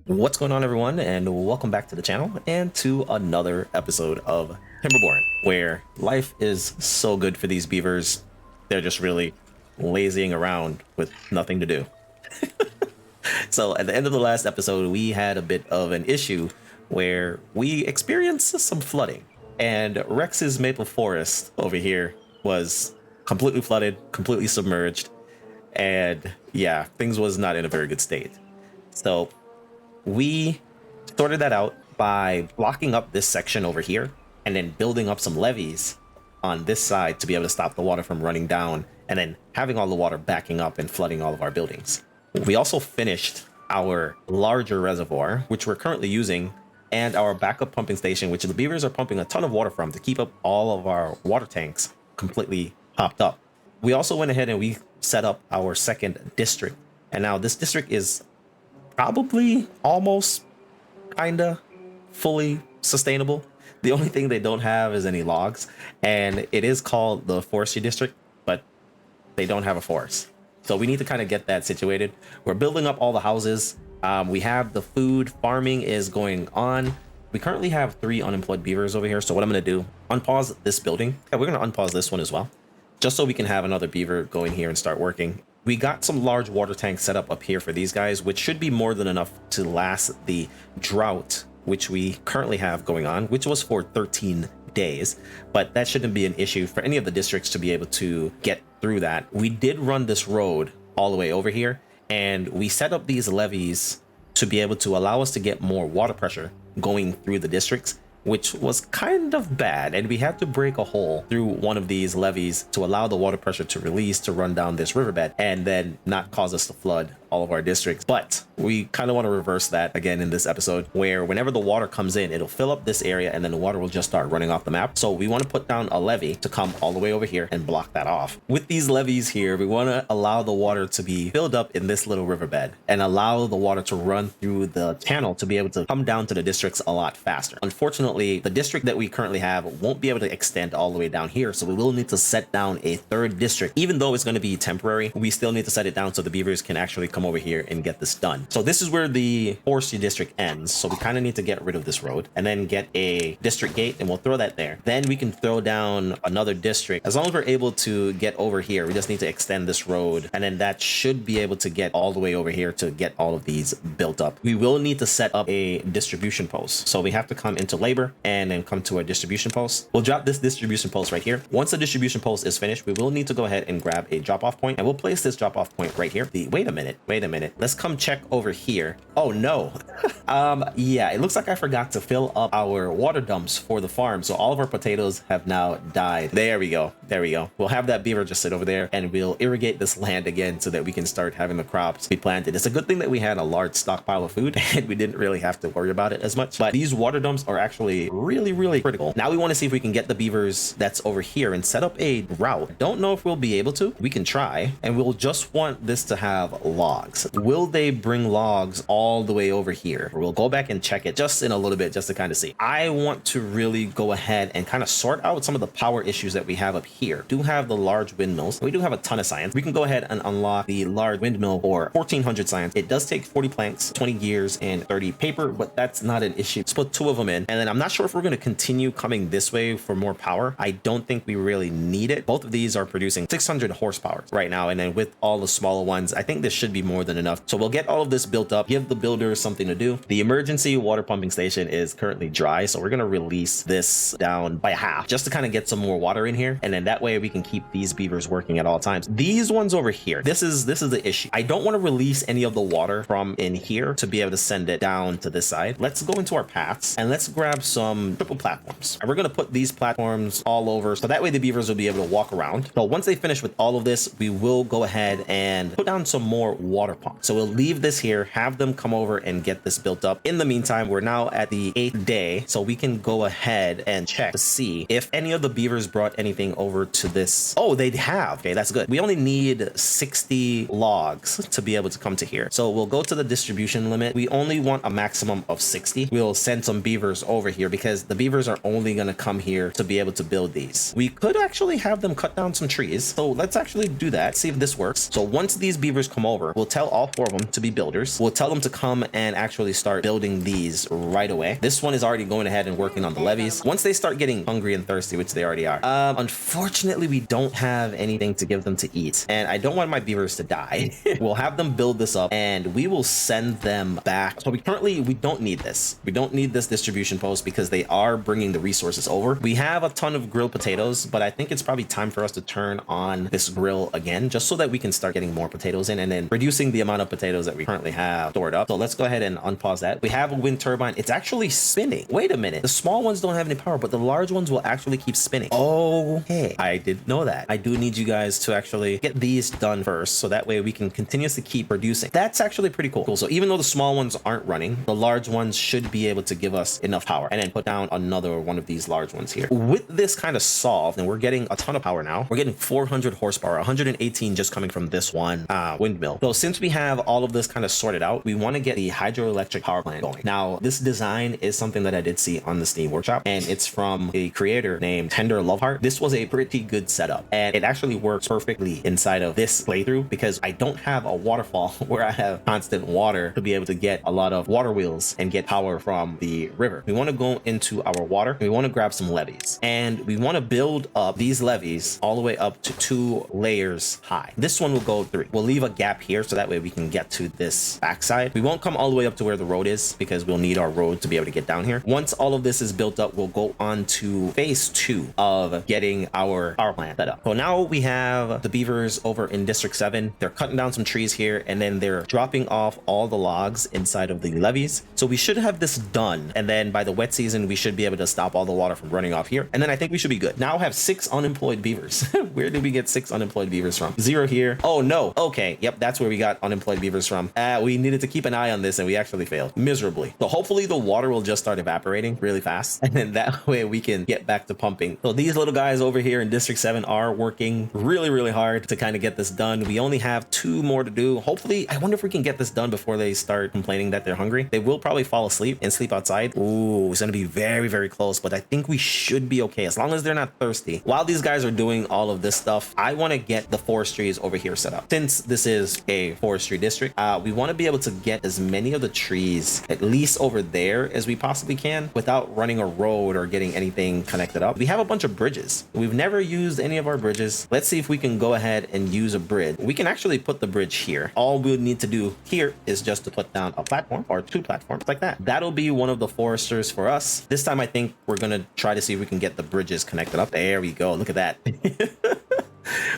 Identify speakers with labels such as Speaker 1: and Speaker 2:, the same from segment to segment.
Speaker 1: What's going on, everyone, and welcome back to the channel and to another episode of Timberborn, where life is so good for these beavers. They're just really lazying around with nothing to do. So at the end of the last episode, we had a bit of an issue where we experienced some flooding, and Rex's maple forest over here was completely flooded, completely submerged, and yeah, things was not in a very good state. So we sorted that out by blocking up this section over here and then building up some levees on this side to be able to stop the water from running down, and then having all the water backing up and flooding all of our buildings. We also finished our larger reservoir, which we're currently using, and our backup pumping station, which the beavers are pumping a ton of water from to keep up all of our water tanks completely topped up. We also went ahead and we set up our second district, and now this district is probably almost kinda fully sustainable. The only thing they don't have is any logs, and it is called the Forestry District, but they don't have a forest. So we need to kind of get that situated. We're building up all the houses. We have the food farming is going on. We currently have 3 unemployed beavers over here. So what I'm going to do, unpause this building. Yeah, we're going to unpause this one as well, just so we can have another beaver go in here and start working. We got some large water tanks set up here for these guys, which should be more than enough to last the drought, which we currently have going on, which was for 13 days. But that shouldn't be an issue for any of the districts to be able to get through that. We did run this road all the way over here, and we set up these levees to be able to allow us to get more water pressure going through the districts, which was kind of bad, and we had to break a hole through one of these levees to allow the water pressure to release to run down this riverbed and then not cause us to flood all of our districts. But we kind of want to reverse that again in this episode, where whenever the water comes in, it'll fill up this area and then the water will just start running off the map. So we want to put down a levee to come all the way over here and block that off. With these levees here, we want to allow the water to be filled up in this little riverbed and allow the water to run through the channel to be able to come down to the districts a lot faster. Unfortunately, the district that we currently have won't be able to extend all the way down here, so we will need to set down a third district. Even though it's going to be temporary, we still need to set it down so the beavers can actually come over here and get this done. So this is where the Forestry District ends, so we kind of need to get rid of this road and then get a district gate, and we'll throw that there. Then we can throw down another district. As long as we're able to get over here, we just need to extend this road, and then that should be able to get all the way over here to get all of these built up. We will need to set up a distribution post, so we have to come into labor and then come to our distribution post. We'll drop this distribution post right here. Once the distribution post is finished, we will need to go ahead and grab a drop-off point, and we'll place this drop-off point right here. Wait a minute. Let's come check over here. Oh no. Yeah, it looks like I forgot to fill up our water dumps for the farm, so all of our potatoes have now died. There we go. We'll have that beaver just sit over there, and we'll irrigate this land again so that we can start having the crops be planted. It's a good thing that we had a large stockpile of food and we didn't really have to worry about it as much. But these water dumps are actually really critical. Now we want to see if we can get the beavers that's over here and set up a route. Don't know if we'll be able to. We can try, and we'll just want this to have logs. Will they bring logs all the way over here? We'll go back and check it just in a little bit just to kind of see. I want to really go ahead and kind of sort out some of the power issues that we have up here. We do have the large windmills. We do have a ton of science. We can go ahead and unlock the large windmill for 1400 science. It does take 40 planks, 20 gears, and 30 paper, but that's not an issue. Let's put 2 of them in, and then I'm not sure if we're going to continue coming this way for more power. I don't think we really need it. Both of these are producing 600 horsepower right now, and then with all the smaller ones, I think this should be more than enough. So we'll get all of this built up, give the builders something to do. The emergency water pumping station is currently dry, so we're going to release this down by half just to kind of get some more water in here, and then that way we can keep these beavers working at all times. These ones over here, this is the issue. I don't want to release any of the water from in here to be able to send it down to this side. Let's go into our paths and let's grab some triple platforms, and we're going to put these platforms all over so that way the beavers will be able to walk around. So once they finish with all of this, we will go ahead and put down some more water pumps. So we'll leave this here, have them come over and get this built up. In the meantime, we're now at the 8th day, so we can go ahead and check to see if any of the beavers brought anything over to this. Oh, they have. Okay, that's good. We only need 60 logs to be able to come to here. So we'll go to the distribution limit. We only want a maximum of 60. We'll send some beavers over here because the beavers are only going to come here to be able to build these. We could actually have them cut down some trees. So let's actually do that, see if this works. So once these beavers come over, we'll tell all 4 of them to be builders. We'll tell them to come and actually start building these right away. This one is already going ahead and working on the levees. Once they start getting hungry and thirsty, which they already are, unfortunately, we don't have anything to give them to eat, and I don't want my beavers to die. We'll have them build this up, and we will send them back. So we don't need this. We don't need this distribution post because they are bringing the resources over. We have a ton of grilled potatoes, but I think it's probably time for us to turn on this grill again, just so that we can start getting more potatoes in and then reducing the amount of potatoes that we currently have stored up. So let's go ahead and unpause that. We have a wind turbine. It's actually spinning. Wait a minute. The small ones don't have any power, but the large ones will actually keep spinning. Oh, hey, I didn't know that. I do need you guys to actually get these done first, so that way we can continuously keep producing. That's actually pretty cool. So even though the small ones aren't running, the large ones should be able to give us enough power, and then put down another one of these large ones here. With this kind of solved, and we're getting a ton of power now. We're getting 400 horsepower, 118 just coming from this one windmill. So since we have all of this kind of sorted out, we want to get the hydroelectric power plant going. Now, this design is something that I did see on the Steam Workshop, and it's from a creator named Tender Loveheart. This was a pretty good setup, and it actually works perfectly inside of this playthrough because I don't have a waterfall where I have constant water to be able to get a lot of water wheels and get power from the river. We want to go into our water. We want to grab some levees, and we want to build up these levees all the way up to 2 layers high. This one will go 3. We'll leave a gap here so that way we can get to this backside. We won't come all the way up to where the road is because we'll need our road to be able to get down here. Once all of this is built up, we'll go on to phase 2 of getting our power plant set up. So now we have the beavers over in District 7. They're cutting down some trees here, and then they're dropping off all the logs inside of the levees. So we should have this done, and then by the wet season, we should be able to stop all the water from running off here. And then I think we should be good. Now I have 6 unemployed beavers. Where did we get 6 unemployed beavers from? 0 here. Oh no. Okay. Yep. That's where we got unemployed beavers from. We needed to keep an eye on this, and we actually failed miserably. So hopefully the water will just start evaporating really fast, and then that way we can get back to pumping. So these little guys over here in District 7 are working really hard to kind of get this done. We only have 2 more to do. Hopefully, I wonder if we can get this done before they start complaining that they're hungry. They will probably fall asleep and sleep outside. Ooh, it's gonna be very close, but I think we should be okay as long as they're not thirsty. While these guys are doing all of this stuff, I want to get the forestries over here set up. Since this is a forestry district, we want to be able to get as many of the trees at least over there as we possibly can without running a road or getting anything connected up. We have a bunch of bridges. We've never used any of our bridges. Let's see if we can go ahead and use a bridge. We can actually put the bridge here. All we'll need to do here is just to put down a platform or 2 platforms like that. That'll be one of the foresters for us. This time I think we're gonna try to see if we can get the bridges connected up. There we go. Look at that.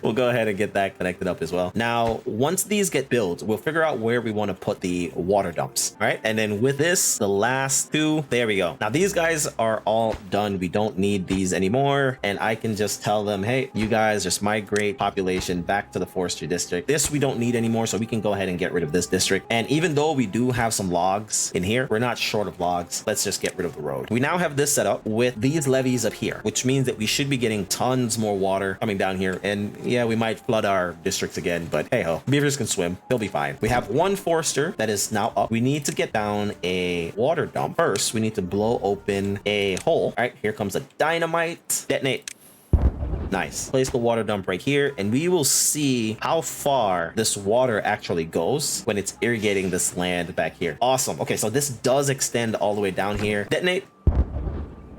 Speaker 1: We'll go ahead and get that connected up as well. Now, once these get built, we'll figure out where we want to put the water dumps. All right. And then with this, the last 2, there we go. Now, these guys are all done. We don't need these anymore. And I can just tell them, hey, you guys just migrate population back to the forestry district. This we don't need anymore. So we can go ahead and get rid of this district. And even though we do have some logs in here, we're not short of logs. Let's just get rid of the road. We now have this set up with these levees up here, which means that we should be getting tons more water coming down here. And yeah, we might flood our districts again, but hey ho, beavers can swim. They'll be fine. We have 1 forester that is now up. We need to get down a water dump. First, we need to blow open a hole. All right, here comes a dynamite. Detonate. Nice. Place the water dump right here, and we will see how far this water actually goes when it's irrigating this land back here. Awesome. Okay, so this does extend all the way down here. Detonate.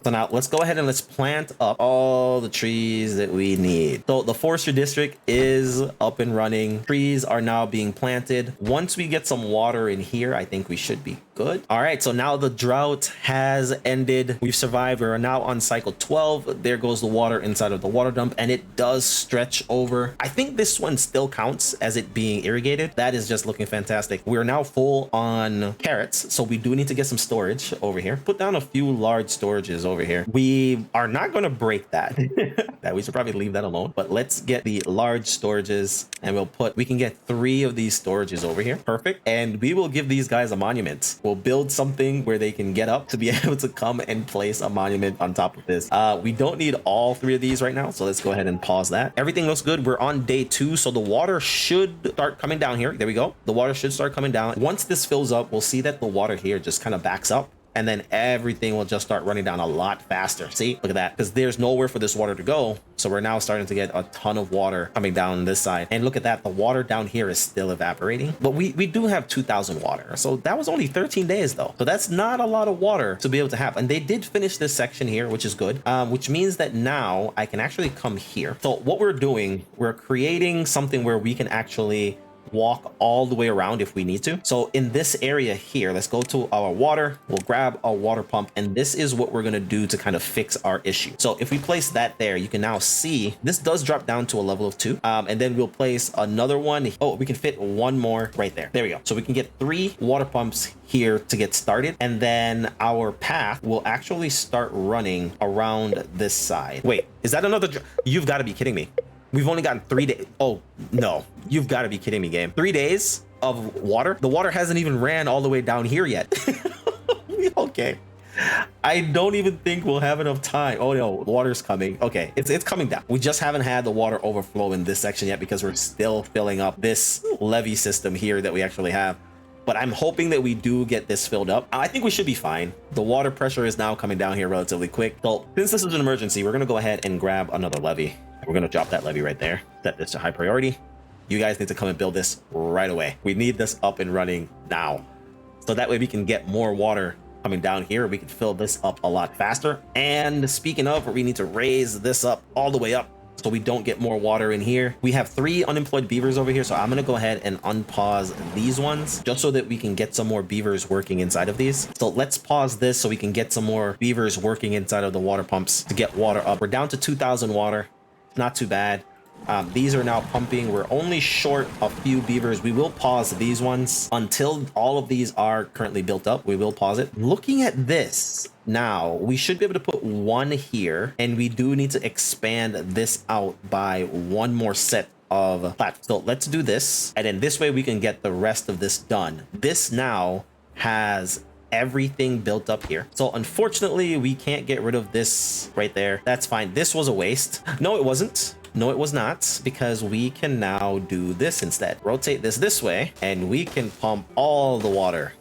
Speaker 1: So now let's go ahead and let's plant up all the trees that we need. So the forestry district is up and running. Trees are now being planted. Once we get some water in here, I think we should be good. All right, so now the drought has ended. We've survived. We're now on cycle 12. There goes the water inside of the water dump, and it does stretch over. I think this one still counts as it being irrigated. That is just looking fantastic. We're now full on carrots, so we do need to get some storage over here. Put down a few large storages over here. We are not going to break that. We should probably leave that alone, but let's get the large storages, and we can get 3 of these storages over here. Perfect. And we will give these guys a monument. We'll build something where they can get up to be able to come and place a monument on top of this. We don't need all 3 of these right now, so let's go ahead and pause that. Everything looks good. We're on day 2, so the water should start coming down here. There we go. The water should start coming down. Once this fills up, we'll see that the water here just kind of backs up, and then everything will just start running down a lot faster. See, look at that, because there's nowhere for this water to go. So we're now starting to get a ton of water coming down this side. And look at that, the water down here is still evaporating, but we do have 2,000 water. So that was only 13 days though. So that's not a lot of water to be able to have. And they did finish this section here, which is good, which means that now I can actually come here. So what we're doing, we're creating something where we can actually walk all the way around if we need to. So in this area here, let's go to our water, we'll grab a water pump, and this is what we're going to do to kind of fix our issue. So if we place that there, you can now see this does drop down to a level of 2, and then we'll place another one. Oh, we can fit one more right there. There we go. So we can get 3 water pumps here to get started, and then our path will actually start running around this side. Wait, is that another? You've got to be kidding me. We've only gotten 3 days. Oh, no. You've got to be kidding me, game. 3 days of water? The water hasn't even ran all the way down here yet. Okay. I don't even think we'll have enough time. Oh, no. Water's coming. Okay. It's coming down. We just haven't had the water overflow in this section yet because we're still filling up this levee system here that we actually have. But I'm hoping that we do get this filled up. I think we should be fine. The water pressure is now coming down here relatively quick. So since this is an emergency, we're going to go ahead and grab another levee. We're going to drop that levee right there. Set this to high priority. You guys need to come and build this right away. We need this up and running now. So that way we can get more water coming down here. We can fill this up a lot faster. And speaking of, we need to raise this up all the way up so we don't get more water in here. We have 3 unemployed beavers over here. So I'm going to go ahead and unpause these ones just so that we can get some more beavers working inside of these. So let's pause this so we can get some more beavers working inside of the water pumps to get water up. We're down to 2,000 water. Not too bad. These are now pumping. We're only short a few beavers. We will pause these ones until all of these are currently built up. We will pause it. Looking at this now, we should be able to put 1 here, and we do need to expand this out by 1 more set of platforms. So let's do this, and then this way we can get the rest of this done. This now has everything built up here. So unfortunately, we can't get rid of this right there. That's fine. This was a waste. No, it wasn't. No, it was not, because we can now do this instead. Rotate this way, and we can pump all the water.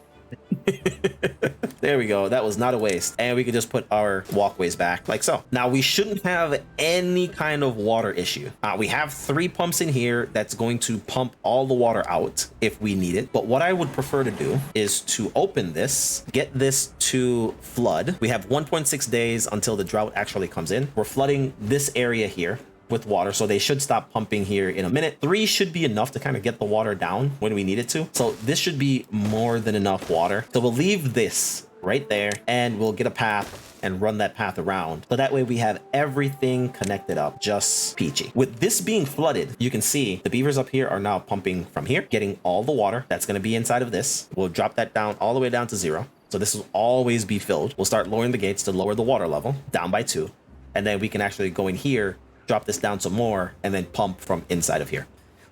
Speaker 1: There we go. That was not a waste. And we can just put our walkways back like so. Now we shouldn't have any kind of water issue. We have 3 pumps in here that's going to pump all the water out if we need it. But what I would prefer to do is to open this, get this to flood. We have 1.6 days until the drought actually comes in. We're flooding this area here with water, so they should stop pumping here in a minute. 3 should be enough to kind of get the water down when we need it to. So this should be more than enough water. So we'll leave this right there, and we'll get a path and run that path around. So that way we have everything connected up just peachy. With this being flooded, you can see the beavers up here are now pumping from here, getting all the water that's going to be inside of this. We'll drop that down all the way down to 0. So this will always be filled. We'll start lowering the gates to lower the water level down by 2. And then we can actually go in here, drop this down some more, and then pump from inside of here.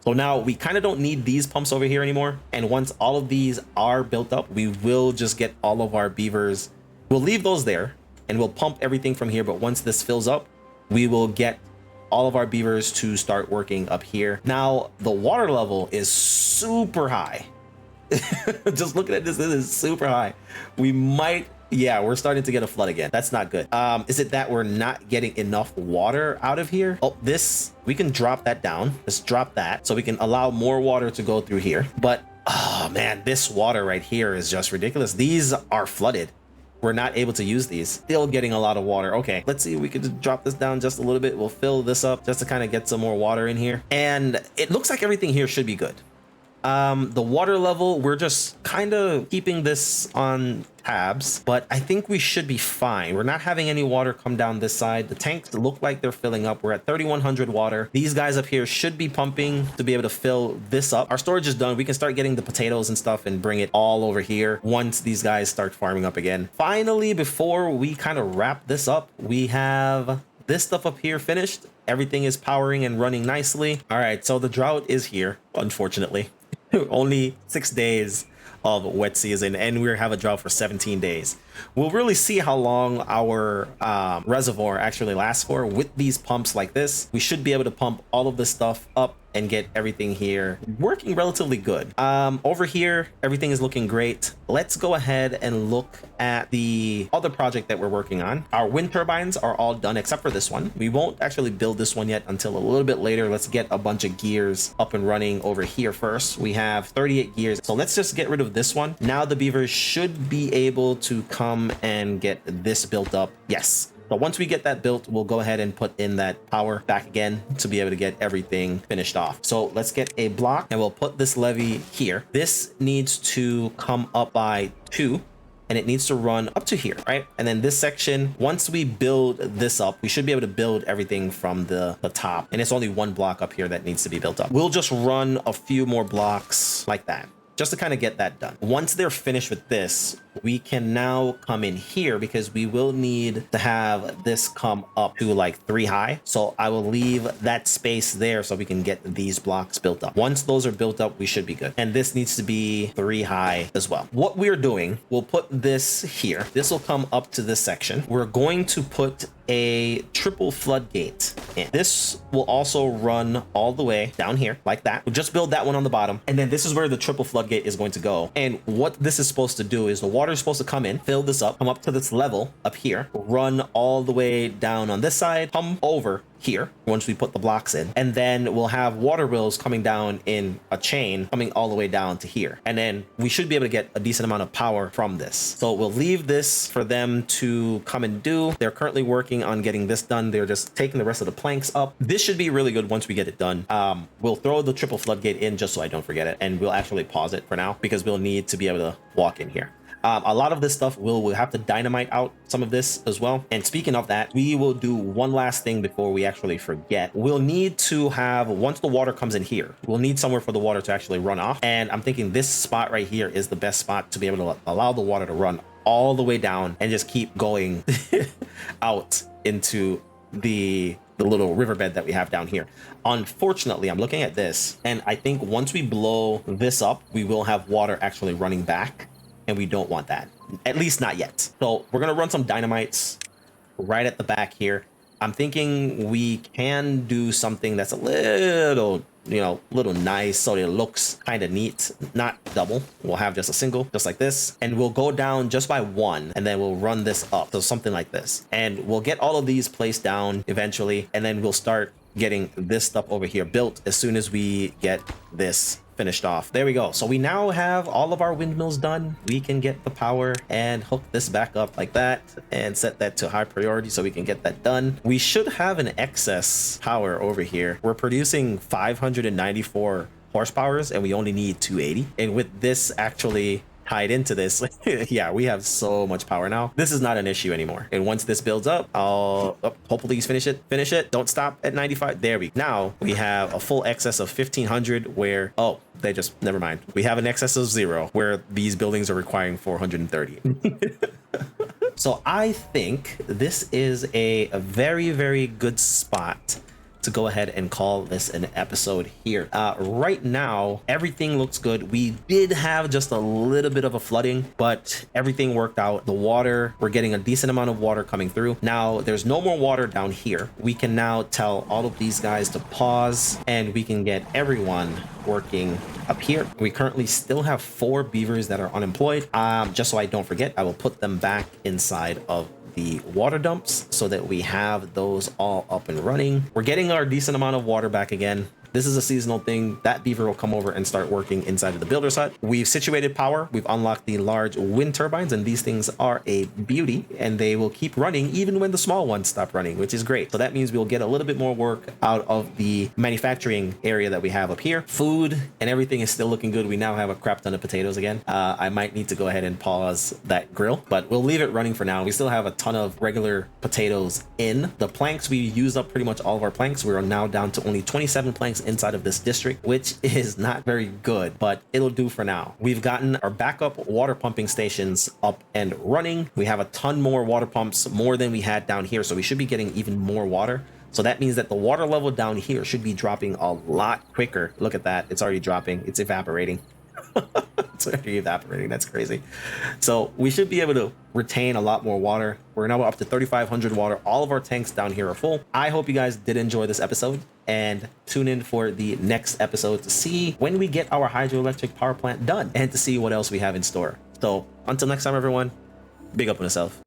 Speaker 1: So now we kind of don't need these pumps over here anymore. And once all of these are built up, we will just get all of our beavers. We'll leave those there and we'll pump everything from here. But once this fills up, we will get all of our beavers to start working up here. Now the water level is super high. Just looking at this is super high. We might, yeah, we're starting to get a flood again. That's not good. Is it that we're not getting enough water out of here? Oh, this, we can drop that down. Let's drop that so we can allow more water to go through here. But, oh man, this water right here is just ridiculous. These are flooded. We're not able to use these. Still getting a lot of water. Okay, let's see if we could just drop this down just a little bit. We'll fill this up just to kind of get some more water in here. And it looks like everything here should be good. The water level, we're just kind of keeping this on tabs, but I think we should be fine. We're not having any water come down this side. The tanks look like they're filling up. We're at 3,100 water. These guys up here should be pumping to be able to fill this up. Our storage is done. We can start getting the potatoes and stuff and bring it all over here once these guys start farming up again. Finally, before we kind of wrap this up, we have this stuff up here finished. Everything is powering and running nicely. All right, so the drought is here, unfortunately. Only 6 days of wet season, and we have a drought for 17 days. We'll really see how long our reservoir actually lasts for. With these pumps like this, we should be able to pump all of this stuff up and get everything here working relatively good. Over here, everything is looking great. Let's go ahead and look at the other project that we're working on. Our wind turbines are all done except for this one. We won't actually build this one yet until a little bit later. Let's get a bunch of gears up and running over here first. We have 38 gears, so let's just get rid of this one. Now the beavers should be able to come and get this built up. Yes. So once we get that built, we'll go ahead and put in that power back again to be able to get everything finished off. So let's get a block and we'll put this levee here. This needs to come up by 2 and it needs to run up to here, right? And then this section, once we build this up, we should be able to build everything from the top. And it's only 1 block up here that needs to be built up. We'll just run a few more blocks like that, just to kind of get that done. Once they're finished with this, we can now come in here because we will need to have this come up to like 3 high. So I will leave that space there so we can get these blocks built up. Once those are built up, we should be good. And this needs to be 3 high as well. What we're doing, we'll put this here. This will come up to this section. We're going to put a triple floodgate in. This will also run all the way down here like that. We'll just build that one on the bottom. And then this is where the triple floodgate is going to go. And what this is supposed to do is the water is supposed to come in, fill this up, come up to this level up here, run all the way down on this side, come over here once we put the blocks in, and then we'll have water wheels coming down in a chain coming all the way down to here, and then we should be able to get a decent amount of power from this. So we'll leave this for them to come and do. They're currently working on getting this done. They're just taking the rest of the planks up. This should be really good once we get it done. We'll throw the triple floodgate in just so I don't forget it, and we'll actually pause it for now because we'll need to be able to walk in here. A lot of this stuff we'll have to dynamite out some of this as well. And speaking of that, we will do one last thing before we actually forget. We'll need to have, once the water comes in here, we'll need somewhere for the water to actually run off. And I'm thinking this spot right here is the best spot to be able to allow the water to run all the way down and just keep going out into the little riverbed that we have down here. Unfortunately, I'm looking at this, and I think once we blow this up, we will have water actually running back. And we don't want that, at least not yet. So we're gonna run some dynamites right at the back here. I'm thinking we can do something that's a little, little nice, so it looks kind of neat. Not double, we'll have just a single, just like this. And we'll go down just by 1, and then we'll run this up. So something like this. And we'll get all of these placed down eventually, and then we'll start getting this stuff over here built as soon as we get this finished off. There we go. So we now have all of our windmills done. We can get the power and hook this back up like that and set that to high priority so we can get that done. We should have an excess power over here. We're producing 594 horsepowers and we only need 280. And with this actually tied into this, yeah, we have so much power now. This is not an issue anymore. And once this builds up, I'll hopefully finish it. Don't stop at 95. There we go. Now we have a full excess of 1500 where, oh, they just, never mind. We have an excess of 0 where these buildings are requiring 430. So I think this is a very, very good spot to go ahead and call this an episode here. Right now, everything looks good. We did have just a little bit of a flooding, but everything worked out. The water, we're getting a decent amount of water coming through. Now, there's no more water down here. We can now tell all of these guys to pause, and we can get everyone working up here. We currently still have 4 beavers that are unemployed. Just so I don't forget, I will put them back inside of the water dumps so that we have those all up and running. We're getting our decent amount of water back again. This is a seasonal thing. That beaver will come over and start working inside of the builder's hut. We've situated power. We've unlocked the large wind turbines, and these things are a beauty, and they will keep running even when the small ones stop running, which is great. So that means we'll get a little bit more work out of the manufacturing area that we have up here. Food and everything is still looking good. We now have a crap ton of potatoes again. I might need to go ahead and pause that grill, but we'll leave it running for now. We still have a ton of regular potatoes in. The planks, we used up pretty much all of our planks. We are now down to only 27 planks inside of this district, which is not very good, but it'll do for now. We've gotten our backup water pumping stations up and running. We have a ton more water pumps, more than we had down here, so we should be getting even more water. So that means that the water level down here should be dropping a lot quicker. Look at that, it's already dropping, it's evaporating. It's already evaporating. That's crazy. So we should be able to retain a lot more water. We're now up to 3,500 water. All of our tanks down here are full. I hope you guys did enjoy this episode, and tune in for the next episode to see when we get our hydroelectric power plant done and to see what else we have in store. So until next time, everyone, big up on yourself.